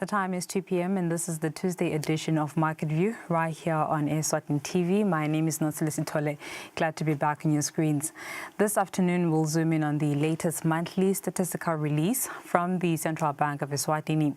The time is 2 p.m. and this is the Tuesday edition of Market View right here on Eswatini TV. My name is Notselesi Tole. Glad to be back on your screens. This afternoon we'll zoom in on the latest monthly statistical release from the Central Bank of Eswatini.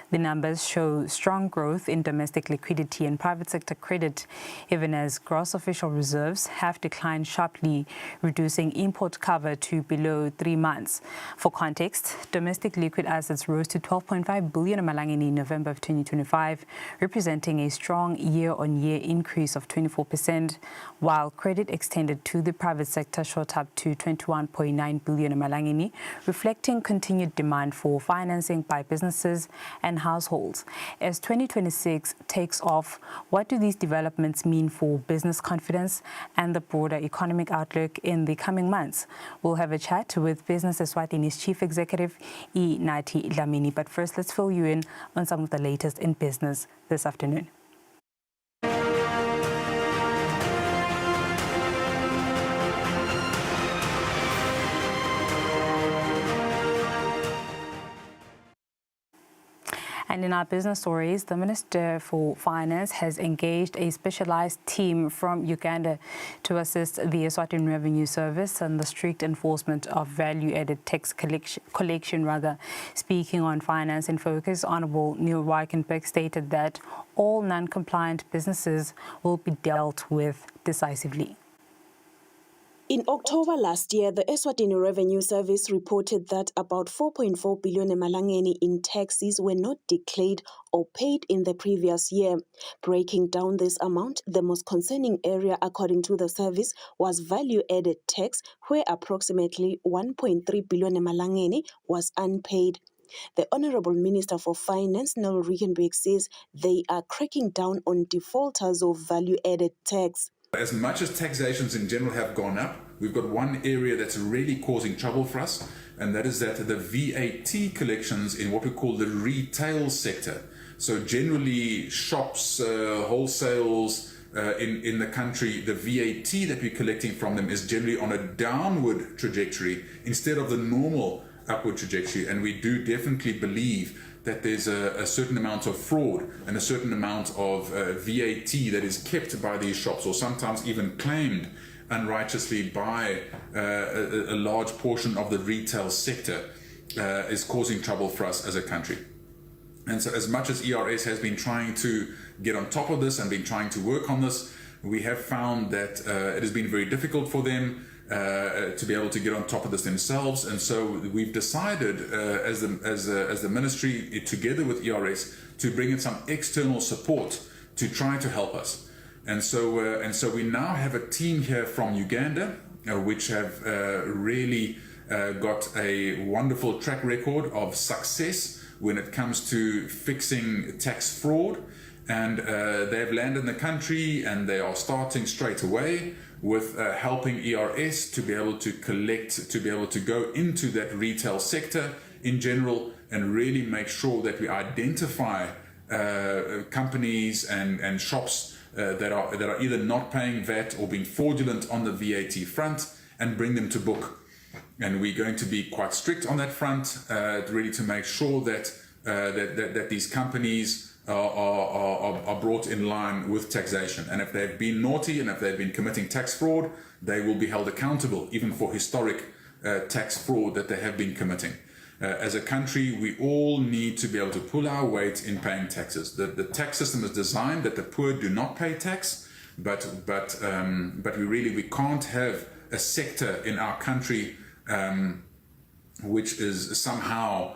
The numbers show strong growth in domestic liquidity and private sector credit, even as gross official reserves have declined sharply, reducing import cover to below 3 months. For context, domestic liquid assets rose to 12.5 billion in November of 2025, representing a strong year-on-year increase of 24%, while credit extended to the private sector shot up to 21.9 billion, reflecting continued demand for financing by businesses and households. As 2026 takes off, what do these developments mean for business confidence and the broader economic outlook in the coming months? We'll have a chat with Business Eswatini's Chief Executive, Nathi Dlamini. But first, let's fill you in on some of the latest in business this afternoon. And in our business stories, the Minister for Finance has engaged a specialized team from Uganda to assist the Eswatini Revenue Service and the strict enforcement of value-added tax collection. Speaking on Finance in Focus, Honourable Neil Weikenbeck stated that all non-compliant businesses will be dealt with decisively. In October last year, the Eswatini Revenue Service reported that about 4.4 billion in taxes were not declared or paid in the previous year. Breaking down this amount, the most concerning area, according to the service, was value-added tax, where approximately 1.3 billion was unpaid. The Honourable Minister for Finance, Neil Weikenbeck, says they are cracking down on defaulters of value-added tax. As much as taxations in general have gone up, we've got one area that's really causing trouble for us, and that is that the VAT collections in what we call the retail sector. So generally shops, wholesales in the country, the VAT that we're collecting from them is generally on a downward trajectory instead of the normal upward trajectory. And we do definitely believe that there's a certain amount of fraud and a certain amount of VAT that is kept by these shops, or sometimes even claimed unrighteously by a large portion of the retail sector, is causing trouble for us as a country. And so as much as ERS has been trying to get on top of this and been trying to work on this, we have found that it has been very difficult for them to be able to get on top of this themselves. And so we've decided as the ministry, together with ERS, to bring in some external support to try to help us. And so we now have a team here from Uganda, which have really got a wonderful track record of success when it comes to fixing tax fraud. And they have landed in the country, and they are starting straight away with helping ERS to be able to collect, to be able to go into that retail sector in general and really make sure that we identify companies and shops that are either not paying VAT or being fraudulent on the VAT front, and bring them to book. And we're going to be quite strict on that front, really to make sure that that these companies are brought in line with taxation. And if they've been naughty and if they've been committing tax fraud, they will be held accountable, even for historic tax fraud that they have been committing. As a country, we all need to be able to pull our weight in paying taxes. The tax system is designed that the poor do not pay tax, but we can't have a sector in our country which is somehow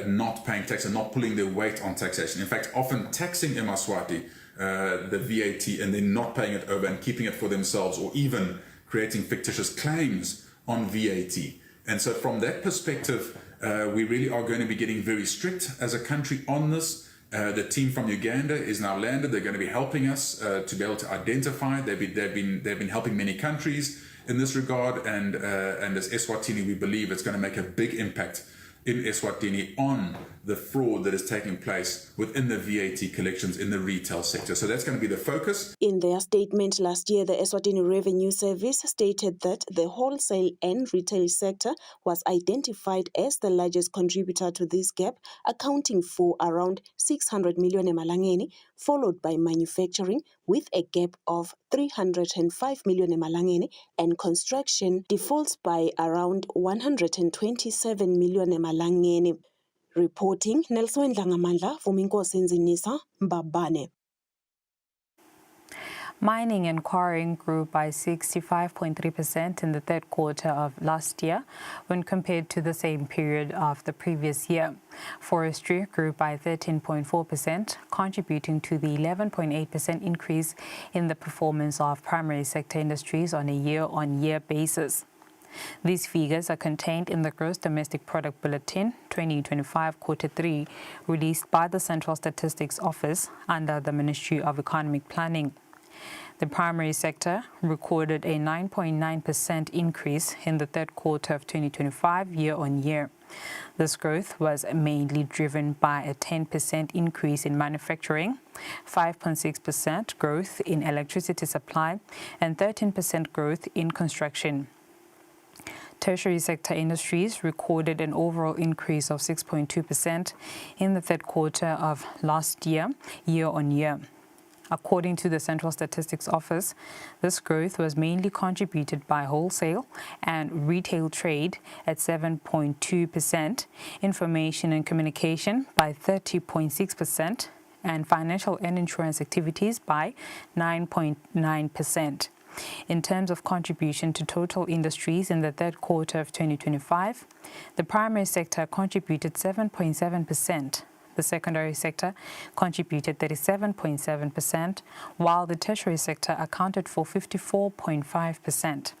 not paying tax and not pulling their weight on taxation. In fact, often taxing Eswatini the VAT and then not paying it over and keeping it for themselves, or even creating fictitious claims on VAT. And so from that perspective, we really are going to be getting very strict as a country on this. The team from Uganda is now landed. They're going to be helping us to be able to identify. They've been helping many countries in this regard, and as Eswatini, we believe it's going to make a big impact in Eswatini on the fraud that is taking place within the VAT collections in the retail sector. So that's going to be the focus. In their statement last year, the Eswatini Revenue Service stated that the wholesale and retail sector was identified as the largest contributor to this gap, accounting for around 600 million emalangeni, followed by manufacturing with a gap of 305 million emalangeni, and construction defaults by around 127 million emalangeni. Reporting, Nelson Dlangamandla, Vuminkosi Nzinisa, Mbabane. Mining and quarrying grew by 65.3% in the third quarter of last year when compared to the same period of the previous year. Forestry grew by 13.4%, contributing to the 11.8% increase in the performance of primary sector industries on a year-on-year basis. These figures are contained in the Gross Domestic Product Bulletin 2025 Quarter 3, released by the Central Statistics Office under the Ministry of Economic Planning. The primary sector recorded a 9.9% increase in the third quarter of 2025 year-on-year. This growth was mainly driven by a 10% increase in manufacturing, 5.6% growth in electricity supply, and 13% growth in construction. Tertiary sector industries recorded an overall increase of 6.2% in the third quarter of last year, year-on-year. According to the Central Statistics Office, this growth was mainly contributed by wholesale and retail trade at 7.2%, information and communication by 30.6%, and financial and insurance activities by 9.9%. In terms of contribution to total industries in the third quarter of 2025, the primary sector contributed 7.7%. The secondary sector contributed 37.7%, while the tertiary sector accounted for 54.5%.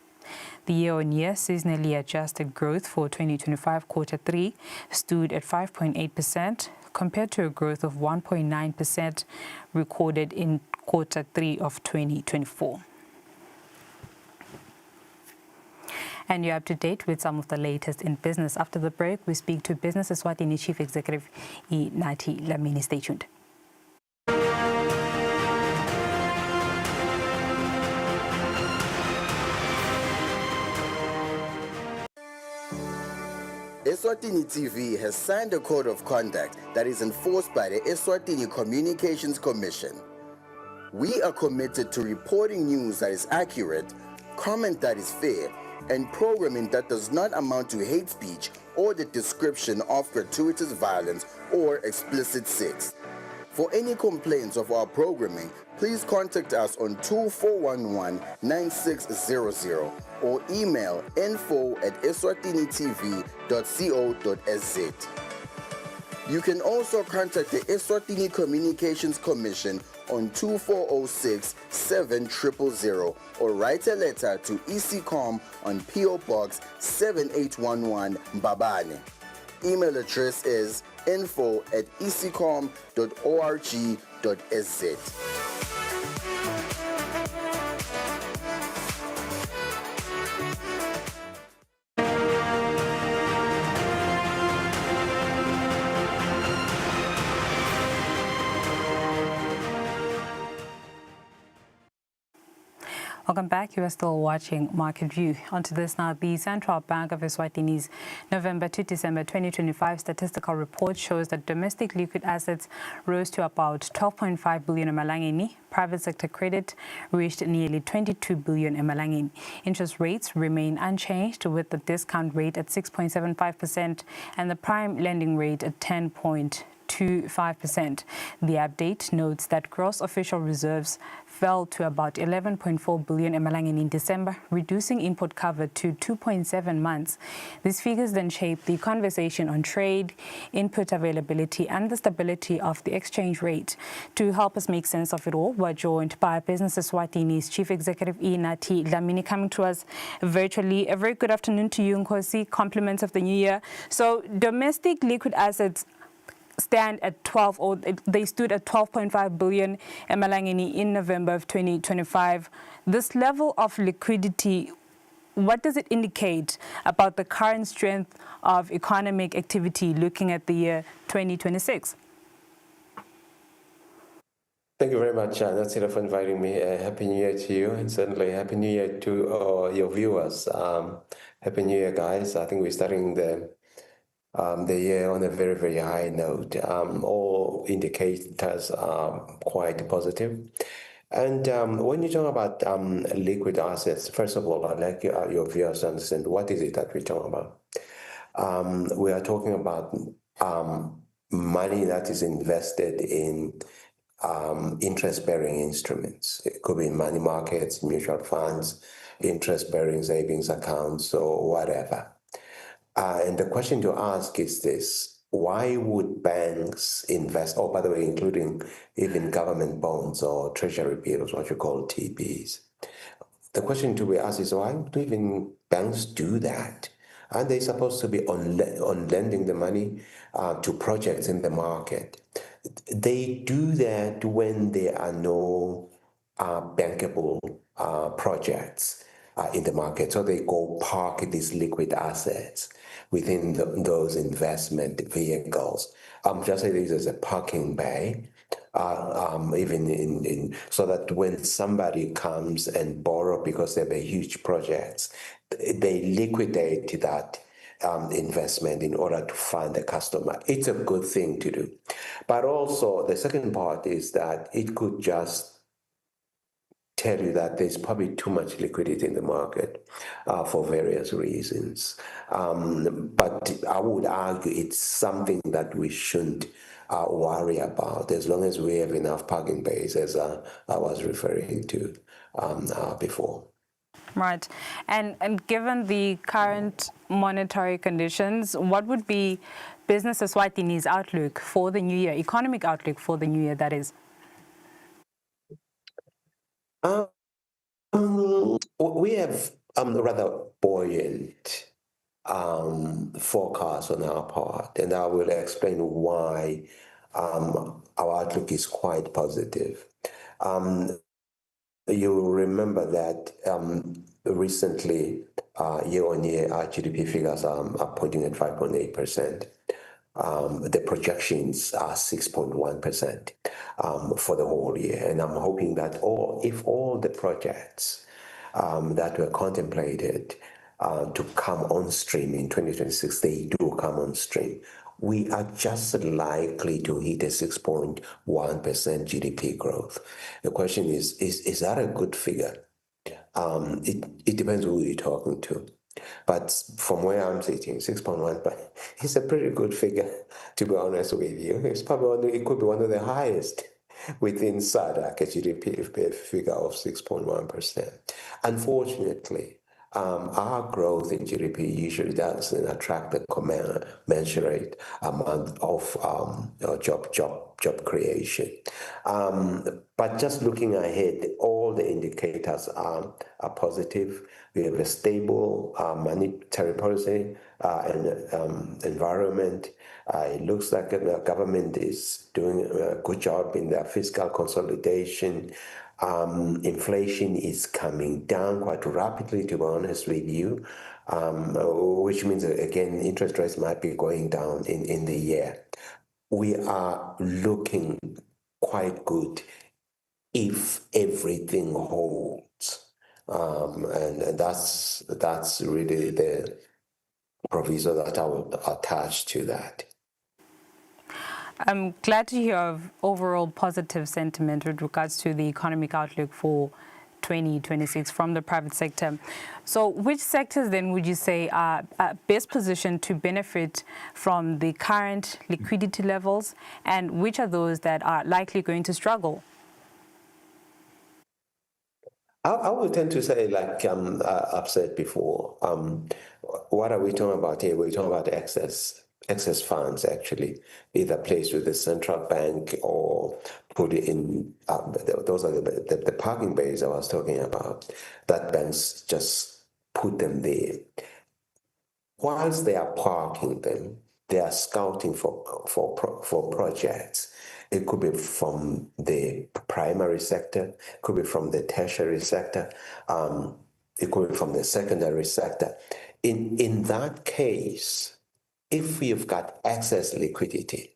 The year-on-year seasonally adjusted growth for 2025 Quarter 3 stood at 5.8%, compared to a growth of 1.9% recorded in Quarter 3 of 2024. And you're up to date with some of the latest in business. After the break, we speak to Business Eswatini Chief Executive Nathi Lamini. Stay tuned. Eswatini TV has signed a code of conduct that is enforced by the Eswatini Communications Commission. We are committed to reporting news that is accurate, comment that is fair, and programming that does not amount to hate speech or the description of gratuitous violence or explicit sex. For any complaints of our programming, please contact us on 2411-9600 or email info@eswatinitv.co.za. You can also contact the Eswatini Communications Commission on 2406-7000 or write a letter to ECCOM on PO Box 7811 Mbabane. Email address is info@ecom.org.sz. Welcome back. You are still watching Market View. On to this now. The Central Bank of Eswatini's November to December 2025 statistical report shows that domestic liquid assets rose to about 12.5 billion emalangeni. Private sector credit reached nearly 22 billion emalangeni. Interest rates remain unchanged, with the discount rate at 6.75% and the prime lending rate at 10.25%. The update notes that gross official reserves fell to about 11.4 billion emalangeni in December, reducing import cover to 2.7 months. These figures then shape the conversation on trade, input availability, and the stability of the exchange rate. To help us make sense of it all, we're joined by Business Eswatini's Chief Executive Nathi Lamini, coming to us virtually. A very good afternoon to you, Nkosi. Compliments of the new year. So domestic liquid assets stand at they stood at 12.5 billion emalangeni in November of 2025. This level of liquidity, what does it indicate about the current strength of economic activity looking at the year 2026? Thank you very much, Natsira, for inviting me. Happy New Year to you, and certainly Happy New Year to your viewers. Happy New Year, guys. I think we're starting the year on a very, very high note. All indicators are quite positive. And when you talk about liquid assets, first of all, I'd like your viewers to understand what is it that we're talking about. We are talking about money that is invested in interest-bearing instruments. It could be money markets, mutual funds, interest-bearing savings accounts, or whatever. And the question to ask is this: why would banks invest, oh, by the way, including even government bonds or treasury bills, what you call TBs? The question to be asked is, why do even banks do that? Aren't they supposed to be on lending the money to projects in the market? They do that when there are no bankable projects in the market. So they go park these liquid assets within those investment vehicles. Just say this as a parking bay, even in so that when somebody comes and borrow because they have a huge projects, they liquidate that investment in order to fund the customer. It's a good thing to do. But also the second part is that it could just tell you that there's probably too much liquidity in the market for various reasons. But I would argue it's something that we shouldn't worry about as long as we have enough parking bays, as I was referring to before. Right. And given the current monetary conditions, what would be Business Eswatini's outlook for the new year, economic outlook for the new year, that is? We have rather buoyant forecast on our part, and I will explain why our outlook is quite positive. You will remember that recently, year-on-year, our GDP figures are pointing at 5.8%. The projections are 6.1% for the whole year. And I'm hoping that if all the projects that were contemplated to come on stream in 2026, they do come on stream, we are just likely to hit a 6.1% GDP growth. The question is that a good figure? It depends who you're talking to. But from where I'm sitting, 6.1, but it's a pretty good figure, to be honest with you. It's probably it could be one of the highest within SADC, a GDP figure of 6.1%. Unfortunately, our growth in GDP usually doesn't attract the commensurate amount of job creation. But just looking ahead, all the indicators are positive. We have a stable monetary policy and environment. It looks like the government is doing a good job in their fiscal consolidation. Inflation is coming down quite rapidly, to be honest with you, which means, again, interest rates might be going down in the year. We are looking quite good if everything holds. And that's really the proviso that I would attach to that. I'm glad to hear of overall positive sentiment with regards to the economic outlook for 2026 from the private sector. So which sectors then would you say are best positioned to benefit from the current liquidity levels, and which are those that are likely going to struggle? I would tend to say, like I've said before, what are we talking about here? We're talking about excess funds, actually, either placed with the central bank or put it in, those are the parking bays I was talking about, that banks just put them there. Whilst they are parking them, they are scouting for projects. It could be from the primary sector, could be from the tertiary sector. coming from the secondary sector. In that case, if you've got excess liquidity,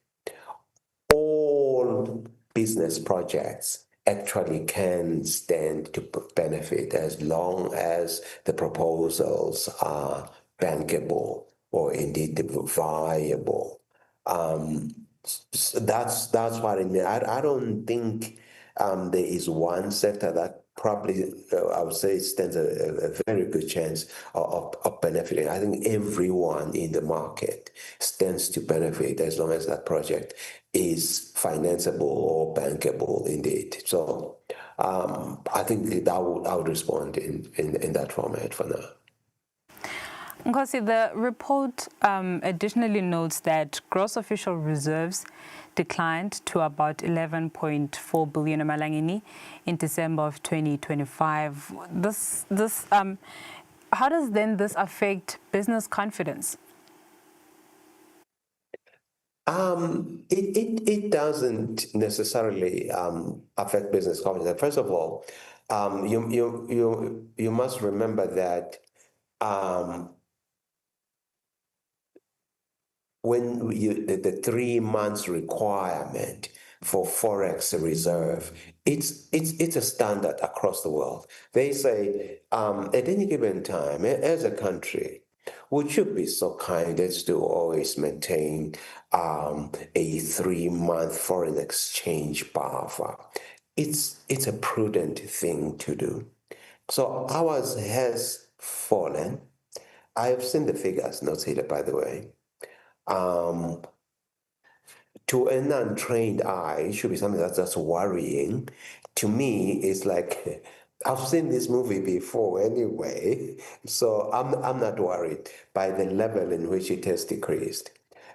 all business projects actually can stand to benefit as long as the proposals are bankable or indeed viable. That's what I mean. I don't think there is one sector that probably I would say stands a very good chance of benefiting. I think everyone in the market stands to benefit as long as that project is financeable or bankable indeed. So I think that I would respond in that format for now. Nkosi, the report additionally notes that gross official reserves declined to about 11.4 billion emalangeni in December of 2025. How does then this affect business confidence? It doesn't necessarily affect business confidence. First of all, you must remember that when the 3 months requirement for forex reserve, it's a standard across the world. They say at any given time, as a country, we should be so kind as to always maintain a 3-month foreign exchange buffer. It's a prudent thing to do. So ours has fallen. I have seen the figures, not here, by the way. To an untrained eye, it should be something that's just worrying. To me, it's like I've seen this movie before anyway, so I'm not worried by the level in which it has decreased.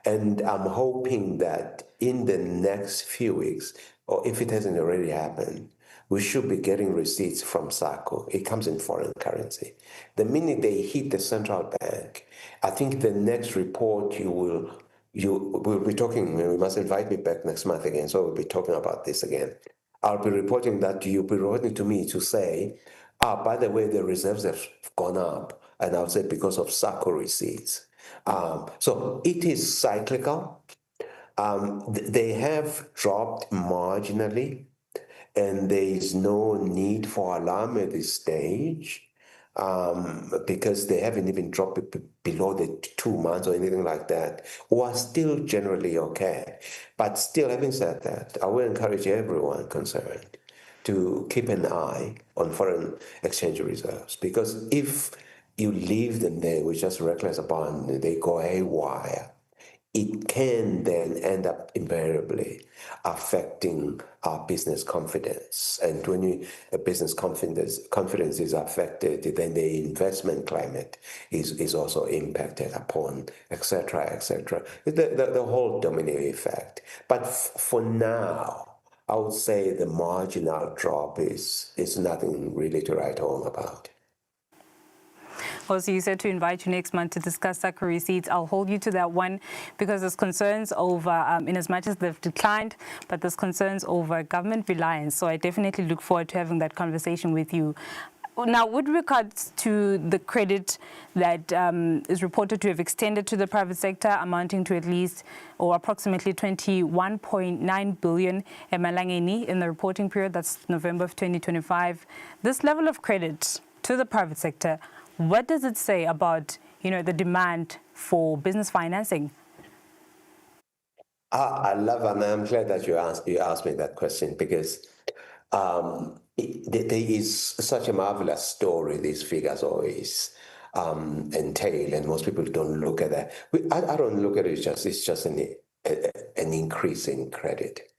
And I'm hoping that in the next few weeks, or if it hasn't already happened, we should be getting receipts from SACCO. It comes in foreign currency. The minute they hit the central bank, I think the next report we'll be talking, we must invite me back next month again, so we'll be talking about this again. I'll be reporting that to you, be reporting to me to say, by the way, the reserves have gone up, and I'll say because of SACCO receipts. So it is cyclical. They have dropped marginally, and there is no need for alarm at this stage. Because they haven't even dropped it below the 2 months or anything like that, we're still generally okay. But still, having said that, I will encourage everyone concerned to keep an eye on foreign exchange reserves, because if you leave them there with just reckless abandon, they go haywire. It can then end up invariably affecting our business confidence. And when business confidence is affected, then the investment climate is also impacted upon, etc., etc. The whole domino effect. But for now, I would say the marginal drop is nothing really to write home about. Also, you said to invite you next month to discuss SACCO receipts. I'll hold you to that one, because there's concerns over, in as much as they've declined, but there's concerns over government reliance. So I definitely look forward to having that conversation with you. Now, with regards to the credit that is reported to have extended to the private sector, amounting to at least or approximately 21.9 billion emalangeni in the reporting period, that's November of 2025, this level of credit to the private sector, what does it say about, the demand for business financing? I love, and I'm glad that you asked me that question, because there is such a marvelous story these figures always entail, and most people don't look at that. I don't look at it it's just an increase in credit.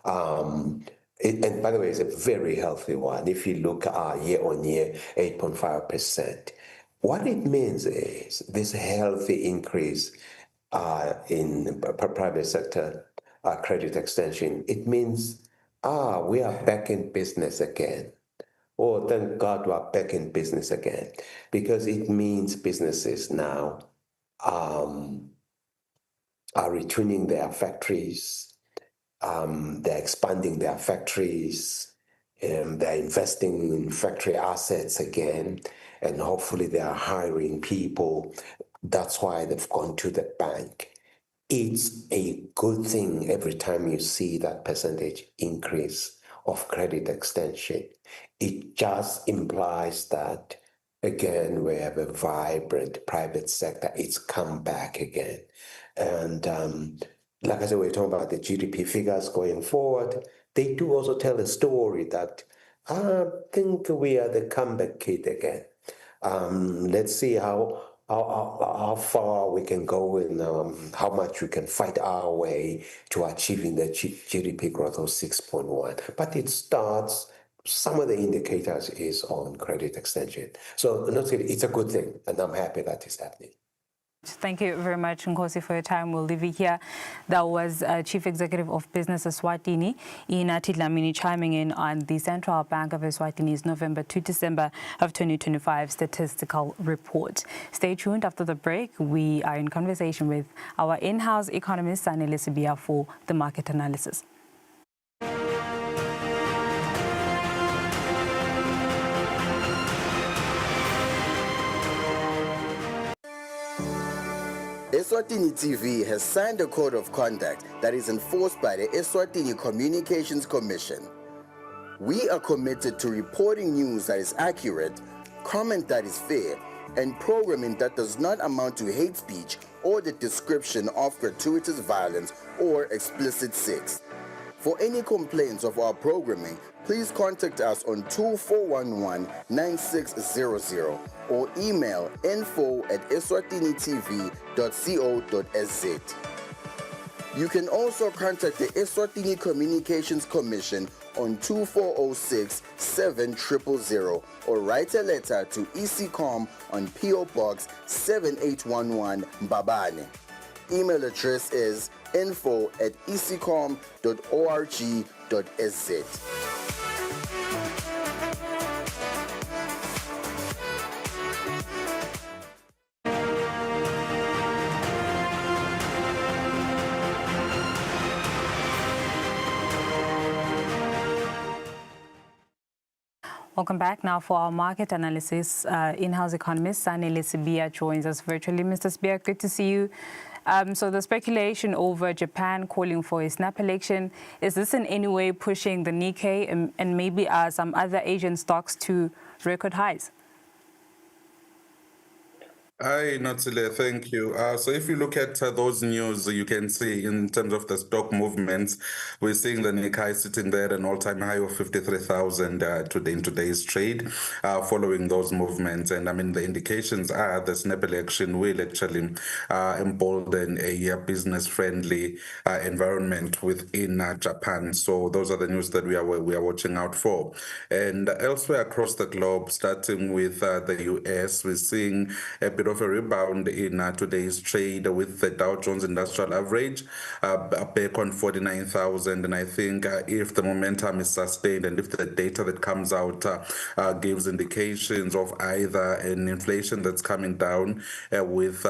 And by the way, it's a very healthy one. If you look year on year, 8.5%. What it means is this healthy increase in private sector credit extension. It means, we are back in business again. Oh, thank God we're back in business again. Because it means businesses now are retuning their factories, they're expanding their factories, they're investing in factory assets again. and hopefully they are hiring people. That's why they've gone to the bank. It's a good thing every time you see that percentage increase of credit extension. It just implies that, again, we have a vibrant private sector. It's come back again. And like I said, we're talking about the GDP figures going forward. They do also tell a story that I think we are the comeback kid again. Let's see how far we can go and how much we can fight our way to achieving the GDP growth of 6.1. But it starts, some of the indicators is on credit extension. So not really, it's a good thing, and I'm happy that it's happening. Thank you very much, Nkosi, for your time. We'll leave it here. That was Chief Executive of Business Eswatini, Ina Tidlamini, chiming in on the Central Bank of Eswatini's November to December of 2025 statistical report. Stay tuned. After the break, we are in conversation with our in-house economist, Sanele Sibia, for the market analysis. Eswatini TV has signed a code of conduct that is enforced by the Eswatini Communications Commission. We are committed to reporting news that is accurate, comment that is fair, and programming that does not amount to hate speech or the description of gratuitous violence or explicit sex. For any complaints of our programming, please contact us on 2411-9600 or email info@eswatinitv.co.za. You can also contact the Eswatini Communications Commission on 2406-7000 or write a letter to ECCOM on PO Box 7811 Mbabane. Email address is info@ecom.org.sz. Welcome back. Now for our market analysis, in-house economist Sanele Sibia joins us virtually. Mr. Sibia, good to see you. So the speculation over Japan calling for a snap election, is this in any way pushing the Nikkei and maybe some other Asian stocks to record highs? Hi, Notsile, thank you. So if you look at those news, you can see in terms of the stock movements, we're seeing the Nikkei sitting there at an all-time high of 53,000 today in today's trade, following those movements. And I mean, the indications are the snap election will actually embolden a business-friendly environment within Japan. So those are the news that we are watching out for. And elsewhere across the globe, starting with the US, we're seeing a bit of a rebound in today's trade with the Dow Jones Industrial Average back on 49,000. And I think if the momentum is sustained and if the data that comes out gives indications of either an inflation that's coming down with,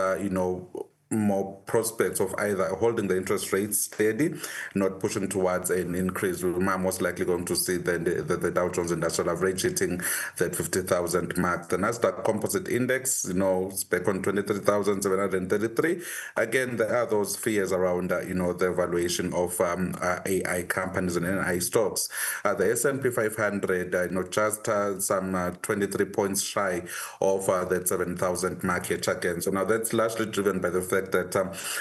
more prospects of either holding the interest rates steady, not pushing towards an increase, we are most likely going to see the Dow Jones Industrial Average hitting that 50,000 mark. The Nasdaq Composite Index, it's back on 23,733. Again, there are those fears around, the valuation of AI companies and AI stocks. The S&P 500, just some 23 points shy of that 7,000 market again. So now that's largely driven by the fact that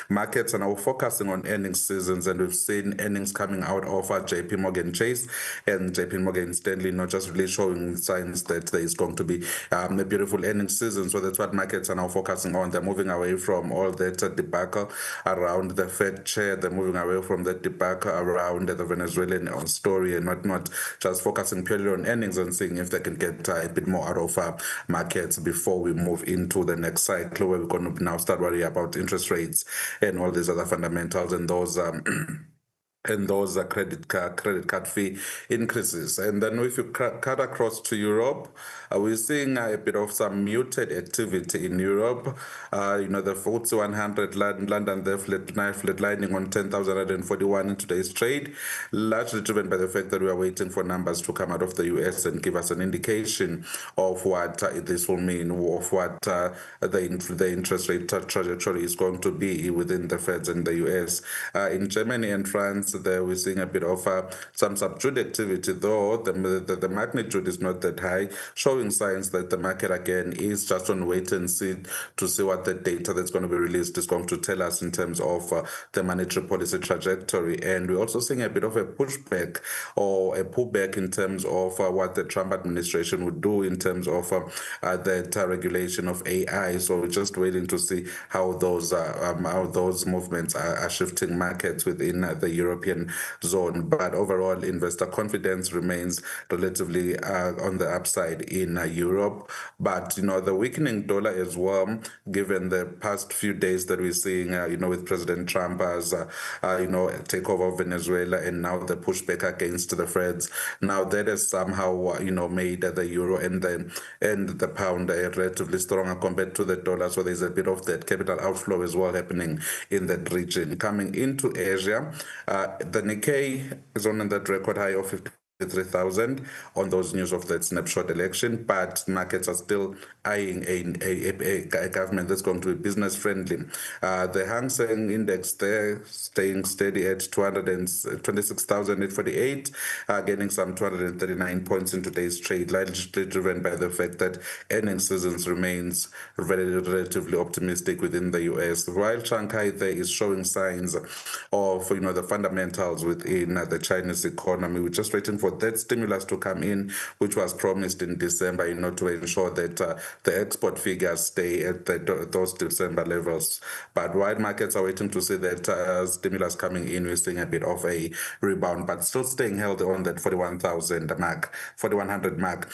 markets are now focusing on earnings seasons, and we've seen earnings coming out of JP Morgan Chase and JP Morgan Stanley not just really showing signs that there is going to be a beautiful earnings season. So that's what markets are now focusing on. They're moving away from all that debacle around the Fed chair. They're moving away from that debacle around the Venezuelan story and not just focusing purely on earnings and seeing if they can get a bit more out of markets before we move into the next cycle, where we're going to now start worrying about interest rates and all these other fundamentals and those and those are credit card fee increases. And then if you cut across to Europe, we're seeing a bit of some muted activity in Europe. The FTSE 100 London, they're flatlining on 10,141 in today's trade, largely driven by the fact that we are waiting for numbers to come out of the US and give us an indication of what this will mean, of what the interest rate trajectory is going to be within the Feds in the US. In Germany and France, there we're seeing a bit of some subdued activity, though the magnitude is not that high, showing signs that the market again is just on wait and see to see what the data that's going to be released is going to tell us in terms of the monetary policy trajectory. And we're also seeing a bit of a pushback or a pullback in terms of what the Trump administration would do in terms of the regulation of AI. So we're just waiting to see how those movements are shifting markets within the European zone. But overall, investor confidence remains relatively on the upside in Europe. But the weakening dollar as well, given the past few days that we're seeing, with President Trump as takeover of Venezuela, and now the pushback against the Feds. Now that has somehow made the euro and the pound relatively stronger compared to the dollar. So there's a bit of that capital outflow as well happening in that region. Coming into Asia, the Nikkei is on that record high of 53,000 on those news of that snapshot election, but markets are still eyeing a government that's going to be business friendly. The Hang Seng index there staying steady at 226,848, gaining some 239 points in today's trade, largely driven by the fact that earnings seasons remains relatively optimistic within the US, while Shanghai there is showing signs of the fundamentals within the Chinese economy. We're just waiting for that stimulus to come in, which was promised in December, to ensure that the export figures stay at those December levels. But while markets are waiting to see that stimulus coming in, we're seeing a bit of a rebound, but still staying healthy on that 41,000 mark, 4,100 mark.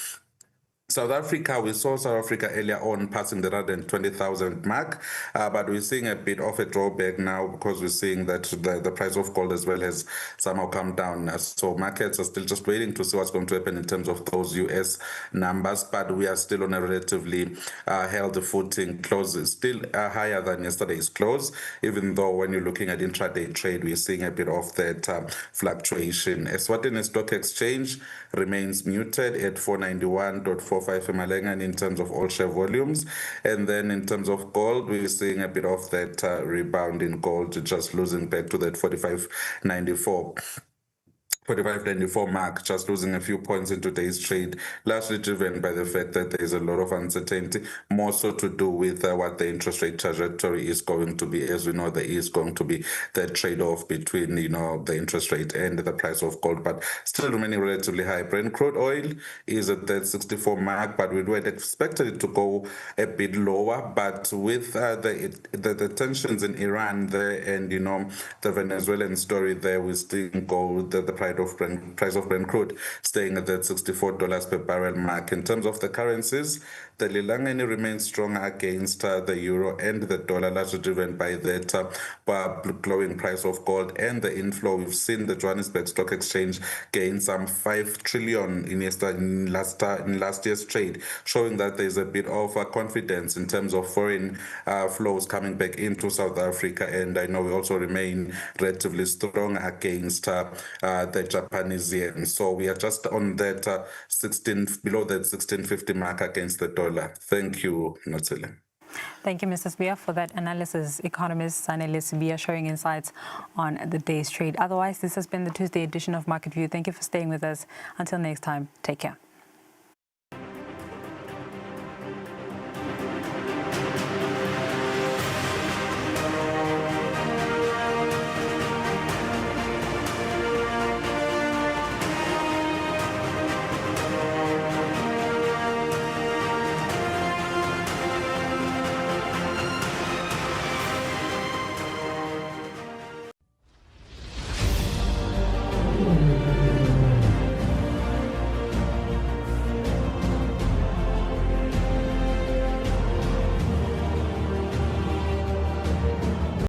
South Africa, we saw South Africa earlier on passing the 120,000 mark, but we're seeing a bit of a drawback now because we're seeing that the price of gold as well has somehow come down. So markets are still just waiting to see what's going to happen in terms of those US numbers, but we are still on a relatively healthy footing. Close is still higher than yesterday's close, even though when you're looking at intraday trade, we're seeing a bit of that fluctuation. Eswatini Stock Exchange remains muted at 491.45 Malanga in terms of all share volumes. And then in terms of gold, we're seeing a bit of that rebound in gold, just losing back to that 45.94 mark, just losing a few points in today's trade, largely driven by the fact that there is a lot of uncertainty, more so to do with what the interest rate trajectory is going to be. As we know, there is going to be that trade-off between, the interest rate and the price of gold, but still remaining relatively high. Brent crude oil is at that 64 mark, but we had expected it to go a bit lower, but with the tensions in Iran there and, the Venezuelan story there, we still go the price of Brent crude staying at that $64 per barrel mark. In terms of the currencies, the Lilangeni remains strong against the euro and the dollar, largely driven by that glowing price of gold and the inflow. We've seen the Johannesburg Stock Exchange gain some 5 trillion in last year's trade, showing that there's a bit of confidence in terms of foreign flows coming back into South Africa. And I know we also remain relatively strong against the Japanese yen. So we are just on that below that 1650 mark against the dollar. Thank you, Notsile. Thank you, Mr. Sibia, for that analysis. Economist Sanele Sibia showing insights on the day's trade. Otherwise, this has been the Tuesday edition of Market View. Thank you for staying with us. Until next time, take care.